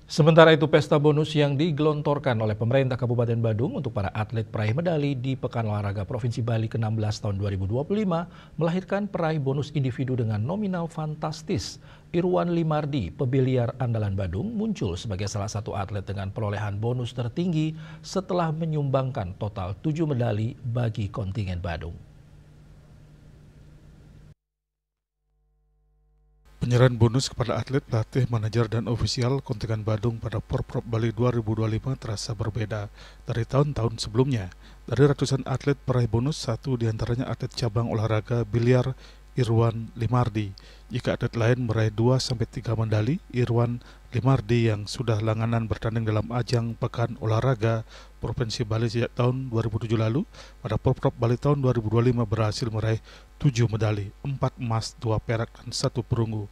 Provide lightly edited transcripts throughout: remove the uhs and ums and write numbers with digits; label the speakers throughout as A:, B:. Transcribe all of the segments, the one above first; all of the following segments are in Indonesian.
A: Sementara itu, pesta bonus yang digelontorkan oleh pemerintah Kabupaten Badung untuk para atlet peraih medali di Pekan Olahraga Provinsi Bali ke-16 tahun 2025 melahirkan peraih bonus individu dengan nominal fantastis. Irwan Limardi, pebiliar andalan Badung, muncul sebagai salah satu atlet dengan perolehan bonus tertinggi setelah menyumbangkan total 7 medali bagi kontingen Badung.
B: Penyerahan bonus kepada atlet, pelatih, manajer, dan ofisial kontingen Badung pada Porprov Bali 2025 terasa berbeda dari tahun-tahun sebelumnya. Dari ratusan atlet peraih bonus, satu diantaranya atlet cabang olahraga biliar Irwan Limardi. Jika atlet lain meraih 2-3 medali, Irwan Limardi yang sudah langganan bertanding dalam ajang Pekan Olahraga Provinsi Bali sejak tahun 2007 lalu, pada Porprov Bali tahun 2025 berhasil meraih 7 medali, 4 emas, 2 perak, dan 1 perunggu.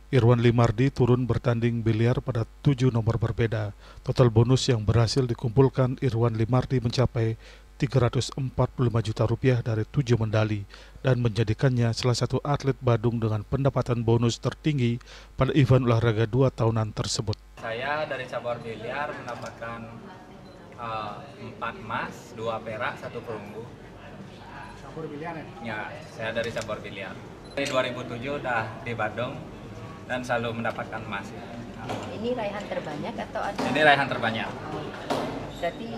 B: Irwan Limardi turun bertanding biliar pada 7 nomor berbeda. Total bonus yang berhasil dikumpulkan Irwan Limardi mencapai Rp345 juta dari 7 medali dan menjadikannya salah satu atlet Badung dengan pendapatan bonus tertinggi pada event olahraga 2 tahunan tersebut.
C: Saya dari cabur biliar mendapatkan 4 emas, 2 perak, 1 perunggu.
D: Cabur biliar ya?
C: Ya, saya dari cabur biliar. Dari 2007 udah di Badung dan selalu mendapatkan emas.
E: Ini raihan terbanyak atau ada?
C: Ini raihan terbanyak.
E: Berarti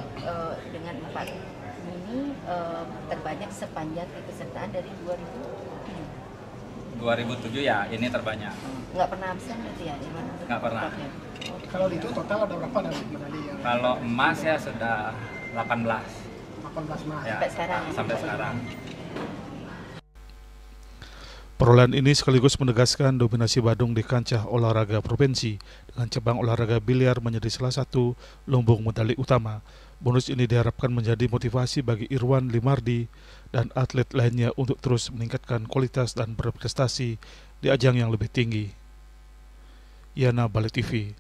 E: dengan 4 ini terbanyak sepanjang kepesertaan dari 2007.
C: 2007 ya, ini terbanyak.
E: Nggak pernah absen berarti ya?
C: Nggak pernah.
D: Kalau itu total ada berapa dari medali yang?
C: Kalau emas ya sudah 18.
D: 18 emas.
C: Ya,
E: Sampai sekarang.
C: Sampai sekarang.
B: Perolehan ini sekaligus menegaskan dominasi Badung di kancah olahraga provinsi dengan cabang olahraga biliar menjadi salah satu lumbung medali utama. Bonus ini diharapkan menjadi motivasi bagi Irwan Limardi dan atlet lainnya untuk terus meningkatkan kualitas dan berprestasi di ajang yang lebih tinggi. Yana Bali TV.